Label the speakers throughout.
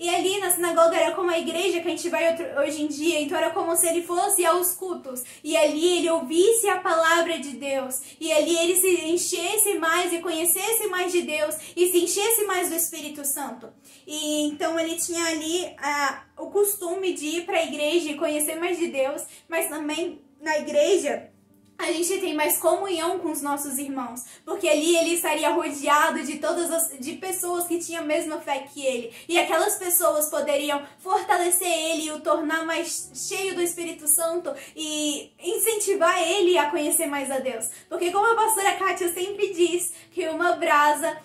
Speaker 1: E ali na sinagoga era como a igreja que a gente vai hoje em dia, então era como se ele fosse aos cultos, e ali ele ouvisse a palavra de Deus, e ali ele se enchesse mais e conhecesse mais de Deus, e se enchesse mais do Espírito Santo. E então ele tinha ali o costume de ir para a igreja e conhecer mais de Deus, mas também na igreja a gente tem mais comunhão com os nossos irmãos, porque ali ele estaria rodeado de pessoas que tinham a mesma fé que ele, e aquelas pessoas poderiam fortalecer ele e o tornar mais cheio do Espírito Santo e incentivar ele a conhecer mais a Deus. Porque como a pastora Kátia sempre diz, que uma brasa,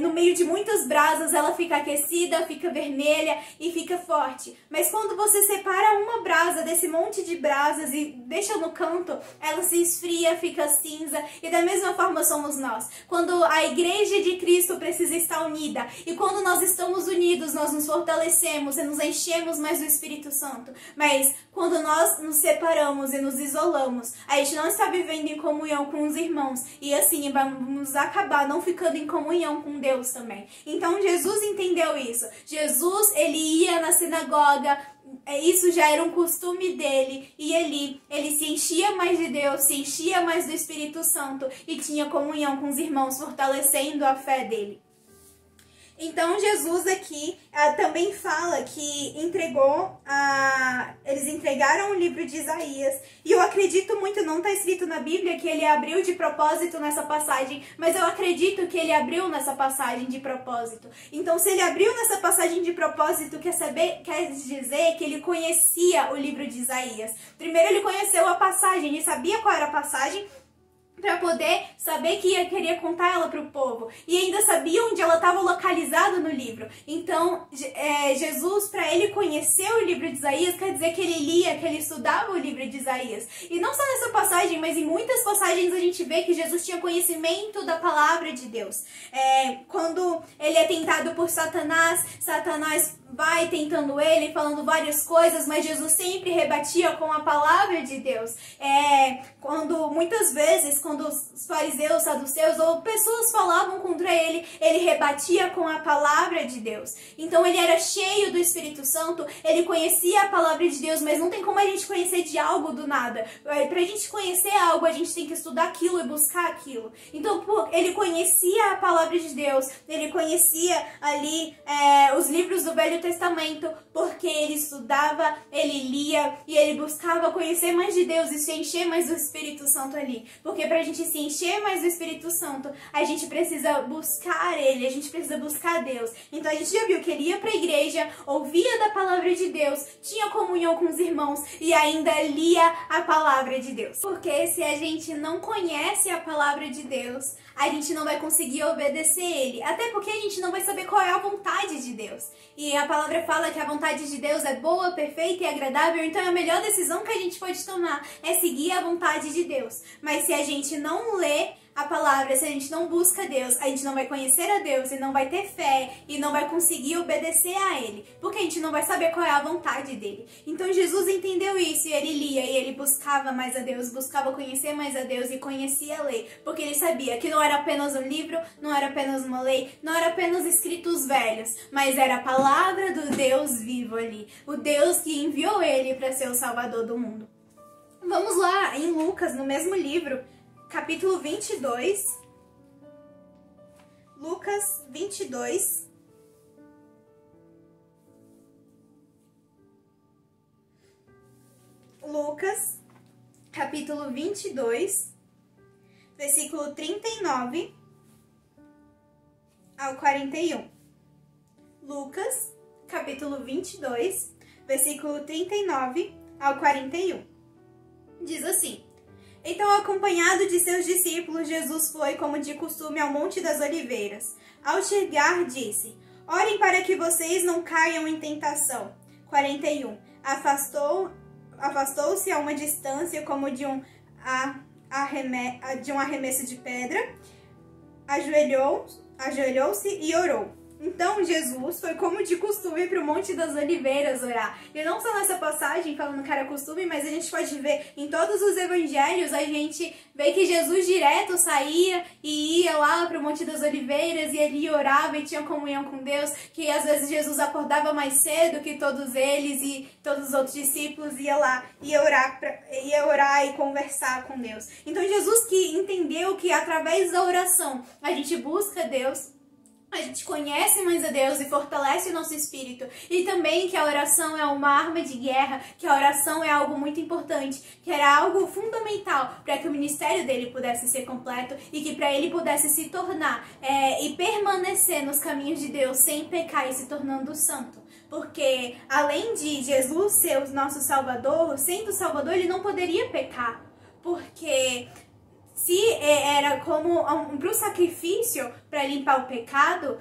Speaker 1: no meio de muitas brasas, ela fica aquecida, fica vermelha e fica forte. Mas quando você separa uma brasa desse monte de brasas e deixa no canto, ela se esfria, fica cinza, e da mesma forma somos nós. Quando a igreja de Cristo precisa estar unida, e quando nós estamos unidos, nós nos fortalecemos e nos enchemos mais do Espírito Santo. Mas quando nós nos separamos e nos isolamos, a gente não está vivendo em comunhão com os irmãos, e assim vamos acabar não ficando em comunhão com Deus também. Então Jesus entendeu isso. Jesus, ele ia na sinagoga, isso já era um costume dele, e ele se enchia mais de Deus, se enchia mais do Espírito Santo e tinha comunhão com os irmãos, fortalecendo a fé dele. Então Jesus aqui também fala que eles entregaram o livro de Isaías, e eu acredito muito, não está escrito na Bíblia que ele abriu de propósito nessa passagem, mas eu acredito que ele abriu nessa passagem de propósito. Então se ele abriu nessa passagem de propósito, quer dizer que ele conhecia o livro de Isaías. Primeiro ele conheceu a passagem e sabia qual era a passagem, para poder saber que queria contar ela para o povo, e ainda sabia onde ela estava localizada no livro. Então Jesus, para ele conhecer o livro de Isaías, quer dizer que ele lia, que ele estudava o livro de Isaías. E não só nessa passagem, mas em muitas passagens a gente vê que Jesus tinha conhecimento da palavra de Deus. Quando ele é tentado por Satanás vai tentando ele, falando várias coisas, mas Jesus sempre rebatia com a palavra de Deus. Muitas vezes, quando os fariseus, saduceus ou pessoas falavam contra ele, ele rebatia com a palavra de Deus. Então ele era cheio do Espírito Santo, ele conhecia a palavra de Deus, mas não tem como a gente conhecer de algo do nada. Pra gente conhecer algo, a gente tem que estudar aquilo e buscar aquilo. Então ele conhecia a palavra de Deus, ele conhecia ali os livros do Velho Testamento, porque ele estudava, ele lia e ele buscava conhecer mais de Deus e se encher mais do Espírito Santo ali. Porque pra gente se encher mais do Espírito Santo, a gente precisa buscar ele, a gente precisa buscar Deus. Então a gente já viu que ele ia pra igreja, ouvia da palavra de Deus, tinha comunhão com os irmãos e ainda lia a palavra de Deus. Porque se a gente não conhece a palavra de Deus, a gente não vai conseguir obedecer ele. Até porque a gente não vai saber qual é a vontade de Deus. E a palavra fala que a vontade de Deus é boa, perfeita e agradável, então a melhor decisão que a gente pode tomar é seguir a vontade de Deus. Mas se a gente não lê a palavra, se a gente não busca Deus, a gente não vai conhecer a Deus e não vai ter fé e não vai conseguir obedecer a Ele, porque a gente não vai saber qual é a vontade dele. Então Jesus entendeu isso e ele lia e ele buscava mais a Deus, buscava conhecer mais a Deus e conhecia a lei, porque ele sabia que não era apenas um livro, não era apenas uma lei, não era apenas escritos velhos, mas era a palavra do Deus vivo ali, o Deus que enviou ele para ser o Salvador do mundo. Vamos lá, em Lucas, no mesmo livro, capítulo 22, Lucas 22, Lucas, capítulo 22, versículo 39 ao 41. Lucas, capítulo 22, versículo 39 ao 41. Diz assim: Então, acompanhado de seus discípulos, Jesus foi, como de costume, ao Monte das Oliveiras. Ao chegar, disse: Orem para que vocês não caiam em tentação. 41. Afastou-se a uma distância como de um arremesso de pedra, ajoelhou-se e orou: Então Jesus foi como de costume para o Monte das Oliveiras orar. E não só nessa passagem falando que era costume, mas a gente pode ver em todos os evangelhos, a gente vê que Jesus direto saía e ia lá para o Monte das Oliveiras e ele orava e tinha comunhão com Deus, que às vezes Jesus acordava mais cedo que todos eles e todos os outros discípulos ia lá, ia orar e conversar com Deus. Então Jesus que entendeu que através da oração a gente busca Deus, a gente conhece mais a Deus e fortalece o nosso espírito. E também que a oração é uma arma de guerra, que a oração é algo muito importante, que era algo fundamental para que o ministério dele pudesse ser completo e que para ele pudesse se tornar e permanecer nos caminhos de Deus sem pecar e se tornando santo. Porque além de Jesus ser o nosso Salvador, sendo Salvador, ele não poderia pecar. Porque se era como para o sacrifício para limpar o pecado,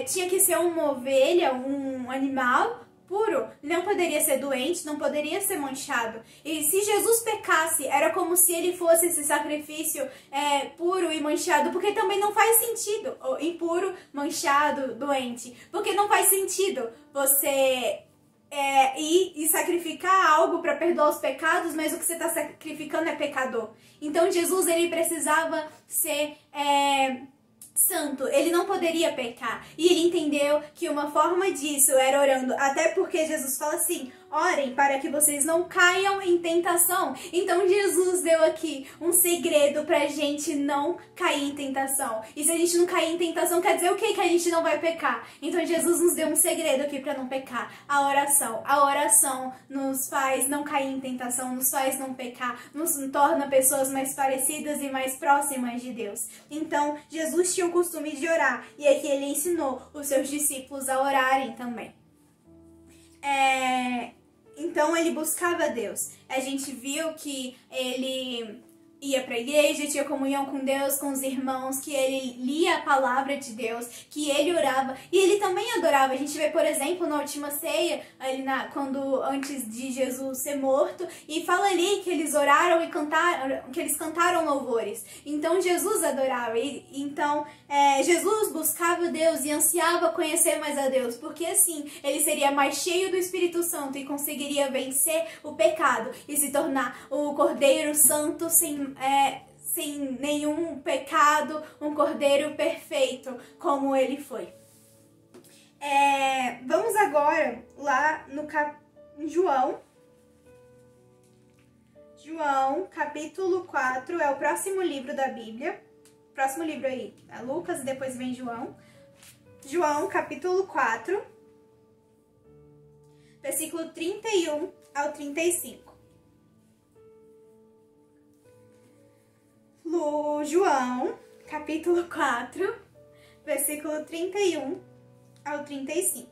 Speaker 1: tinha que ser uma ovelha, um animal puro, não poderia ser doente, não poderia ser manchado. E se Jesus pecasse, era como se ele fosse esse sacrifício puro e manchado, porque também não faz sentido, impuro, manchado, doente, porque não faz sentido você ir e sacrificar algo para perdoar os pecados, mas o que você está sacrificando é pecador. Então Jesus ele precisava ser santo, ele não poderia pecar. E ele entendeu que uma forma disso era orando, até porque Jesus fala assim: orem para que vocês não caiam em tentação. Então Jesus deu aqui um segredo pra gente não cair em tentação. E se a gente não cair em tentação, quer dizer o quê? Que a gente não vai pecar. Então Jesus nos deu um segredo aqui pra não pecar: a oração. A oração nos faz não cair em tentação, nos faz não pecar, nos torna pessoas mais parecidas e mais próximas de Deus. Então Jesus tinha o costume de orar, e aqui ele ensinou os seus discípulos a orarem também. Então ele buscava Deus. A gente viu que ele ia para a igreja, tinha comunhão com Deus, com os irmãos, que ele lia a palavra de Deus, que ele orava e ele também adorava. A gente vê, por exemplo, na última ceia, quando antes de Jesus ser morto, e fala ali que eles oraram e cantaram, que eles cantaram louvores. Então Jesus adorava. Então Jesus buscava Deus e ansiava conhecer mais a Deus, porque assim ele seria mais cheio do Espírito Santo e conseguiria vencer o pecado e se tornar o Cordeiro Santo sem nenhum pecado, um Cordeiro perfeito, como ele foi. Vamos agora lá em João. João, capítulo 4, é o próximo livro da Bíblia. Próximo livro aí é Lucas e depois vem João. João, capítulo 4, versículo 31 ao 35. João, capítulo 4, versículo 31 ao 35.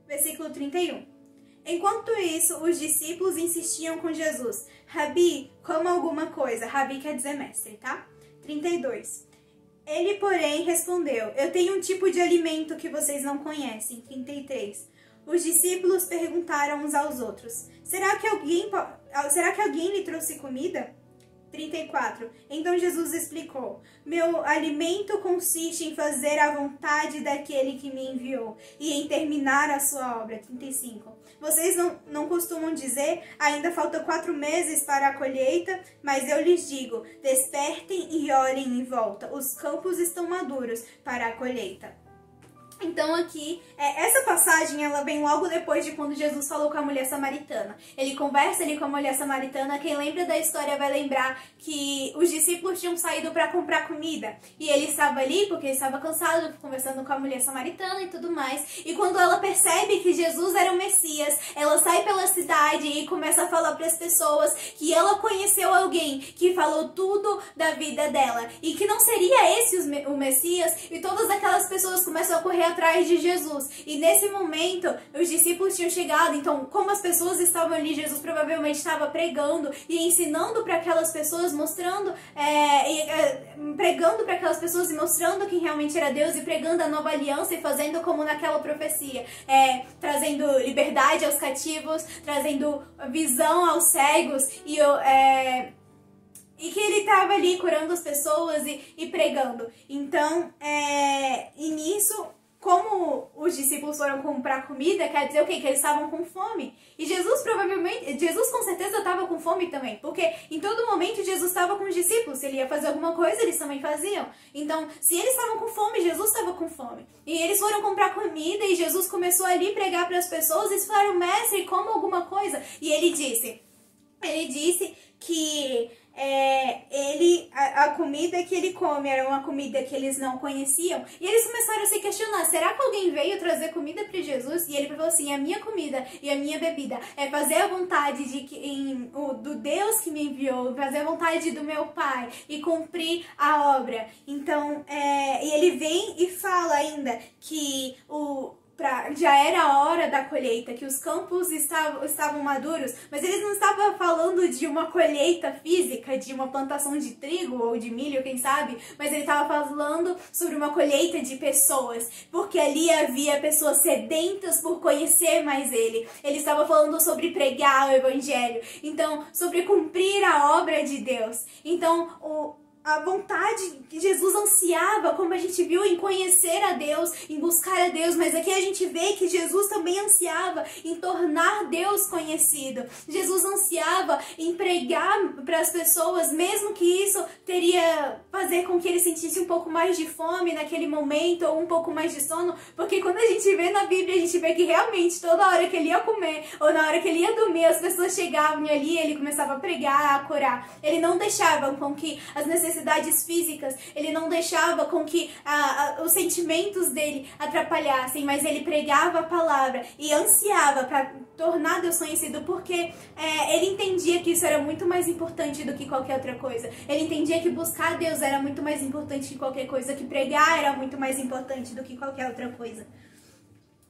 Speaker 1: Versículo 31. Enquanto isso, os discípulos insistiam com Jesus: Rabi, coma alguma coisa. Rabi quer dizer mestre, tá? 32. Ele, porém, respondeu: eu tenho um tipo de alimento que vocês não conhecem. 33. Os discípulos perguntaram uns aos outros: será que alguém lhe trouxe comida? 34. Então Jesus explicou: meu alimento consiste em fazer a vontade daquele que me enviou e em terminar a sua obra. 35. Vocês não costumam dizer: ainda faltam 4 meses para a colheita? Mas eu lhes digo: despertem e olhem em volta. Os campos estão maduros para a colheita. Então aqui, essa passagem ela vem logo depois de quando Jesus falou com a mulher samaritana. Ele conversa ali com a mulher samaritana. Quem lembra da história vai lembrar que os discípulos tinham saído para comprar comida. E ele estava ali porque ele estava cansado, conversando com a mulher samaritana e tudo mais. E quando ela percebe que Jesus era o Messias, ela sai pela cidade e começa a falar para as pessoas que ela conheceu alguém que falou tudo da vida dela. E que não seria esse o Messias. E todas aquelas pessoas começam a correr atrás de Jesus. E nesse momento, os discípulos tinham chegado. Então, como as pessoas estavam ali, Jesus provavelmente estava pregando e ensinando para aquelas pessoas, mostrando, pregando para aquelas pessoas e mostrando quem realmente era Deus e pregando a nova aliança e fazendo como naquela profecia, trazendo liberdade aos cativos, trazendo visão aos cegos e que ele estava ali curando as pessoas e pregando. Então, e nisso, como os discípulos foram comprar comida, quer dizer o quê? Que eles estavam com fome. E Jesus com certeza estava com fome também, porque em todo momento Jesus estava com os discípulos. Se ele ia fazer alguma coisa, eles também faziam. Então, se eles estavam com fome, Jesus estava com fome. E eles foram comprar comida e Jesus começou ali a pregar para as pessoas. Eles falaram: mestre, coma alguma coisa. E ele disse que a comida que ele come era uma comida que eles não conheciam. E eles começaram a se questionar: será que alguém veio trazer comida para Jesus? E ele falou assim: a minha comida e a minha bebida é fazer a vontade do Deus que me enviou, fazer a vontade do meu Pai e cumprir a obra. Então, e ele vem e fala ainda que já era a hora da colheita, que os campos estavam maduros, mas eles não estavam falando de uma colheita física, de uma plantação de trigo ou de milho, quem sabe, mas ele estava falando sobre uma colheita de pessoas, porque ali havia pessoas sedentas por conhecer mais ele. Ele estava falando sobre pregar o evangelho, então sobre cumprir a obra de Deus. Então, a vontade que Jesus ansiava, como a gente viu, em conhecer a Deus, em buscar a Deus, mas aqui a gente vê que Jesus também ansiava em tornar Deus conhecido. Jesus ansiava em pregar para as pessoas, mesmo que isso teria fazer com que ele sentisse um pouco mais de fome naquele momento, ou um pouco mais de sono, porque quando a gente vê na Bíblia, a gente vê que realmente toda hora que ele ia comer, ou na hora que ele ia dormir, as pessoas chegavam e ali ele começava a pregar, a curar. Ele não deixava com que as necessidades físicas, ele não deixava com que os sentimentos dele atrapalhassem, mas ele pregava a palavra e ansiava para tornar Deus conhecido, porque ele entendia que isso era muito mais importante do que qualquer outra coisa. Ele entendia que buscar Deus era muito mais importante que qualquer coisa, que pregar era muito mais importante do que qualquer outra coisa.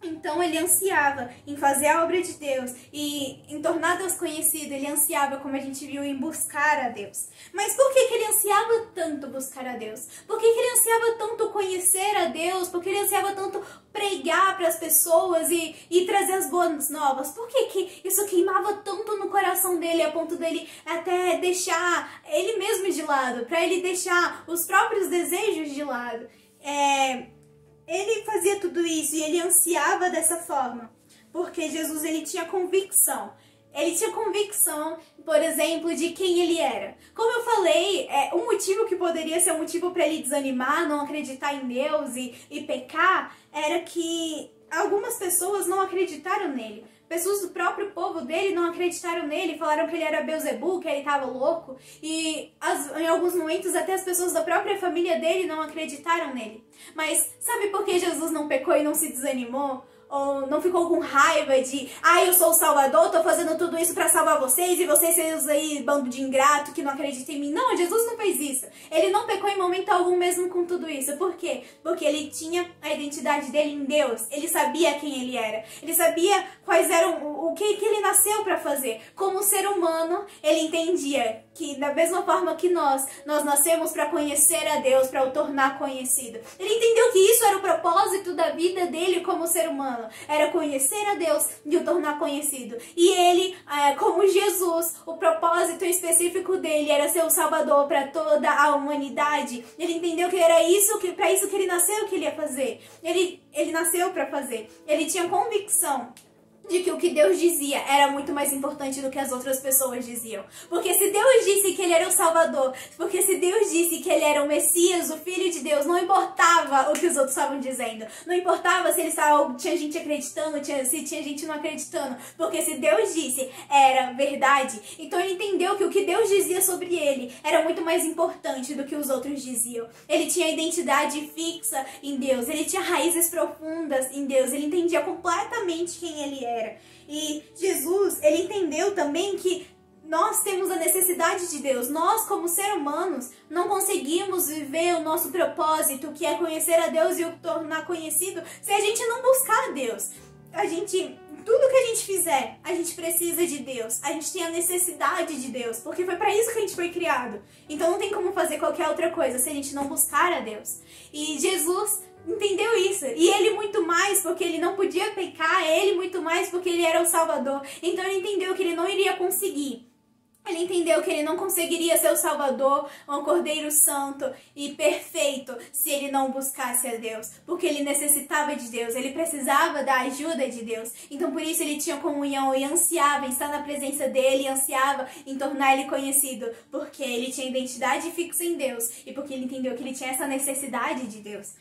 Speaker 1: Então ele ansiava em fazer a obra de Deus e em tornar Deus conhecido. Ele ansiava, como a gente viu, em buscar a Deus. Mas por que ele ansiava tanto buscar a Deus? Por que ele ansiava tanto conhecer a Deus? Por que ele ansiava tanto pregar para as pessoas e trazer as boas novas? Por que isso queimava tanto no coração dele, a ponto dele até deixar ele mesmo de lado, para ele deixar os próprios desejos de lado? Ele fazia tudo isso e ele ansiava dessa forma, porque Jesus, ele tinha convicção. Ele tinha convicção, por exemplo, de quem ele era. Como eu falei, um motivo que poderia ser um motivo para ele desanimar, não acreditar em Deus e pecar, era que algumas pessoas não acreditaram nele. Pessoas do próprio povo dele não acreditaram nele, falaram que ele era Beelzebul, que ele estava louco. E em alguns momentos até as pessoas da própria família dele não acreditaram nele. Mas sabe por que Jesus não pecou e não se desanimou? Ou não ficou com raiva de: eu sou o Salvador, tô fazendo tudo isso pra salvar vocês, e vocês aí, bando de ingrato que não acreditam em mim. Não, Jesus não fez isso. Ele não pecou em momento algum mesmo com tudo isso. Por quê? Porque ele tinha a identidade dele em Deus. Ele sabia quem ele era. Ele sabia quais eram, o que ele nasceu pra fazer. Como ser humano, ele entendia que da mesma forma que nós nascemos pra conhecer a Deus, pra o tornar conhecido. Ele entendeu que isso era o propósito da vida dele como ser humano. Era conhecer a Deus e o tornar conhecido. E ele, como Jesus, o propósito específico dele era ser o Salvador para toda a humanidade. Ele entendeu que era para isso que ele nasceu, que ele ia fazer. Ele nasceu para fazer. Ele tinha convicção de que o que Deus dizia era muito mais importante do que as outras pessoas diziam. Porque se Deus disse que ele era o Salvador, porque se Deus disse que ele era o Messias, o Filho de Deus, não importava o que os outros estavam dizendo. Não importava se tinha gente acreditando, se tinha gente não acreditando. Porque se Deus disse, era verdade. Então ele entendeu que o que Deus dizia sobre ele era muito mais importante do que os outros diziam. Ele tinha identidade fixa em Deus. Ele tinha raízes profundas em Deus. Ele entendia completamente quem ele era. E Jesus, ele entendeu também que nós temos a necessidade de Deus. Nós, como seres humanos, não conseguimos viver o nosso propósito, que é conhecer a Deus e o tornar conhecido, se a gente não buscar a Deus. Tudo que a gente fizer, a gente precisa de Deus. A gente tem a necessidade de Deus, porque foi para isso que a gente foi criado. Então não tem como fazer qualquer outra coisa se a gente não buscar a Deus. E Jesus entendeu isso, e ele muito mais porque ele não podia pecar, ele muito mais porque ele era o Salvador. Então ele entendeu que ele não iria conseguir Ele entendeu que ele não conseguiria ser o Salvador, um Cordeiro Santo e perfeito se ele não buscasse a Deus. Porque ele necessitava de Deus, ele precisava da ajuda de Deus. Então por isso ele tinha comunhão e ansiava em estar na presença dele, e ansiava em tornar ele conhecido. Porque ele tinha identidade fixa em Deus e porque ele entendeu que ele tinha essa necessidade de Deus.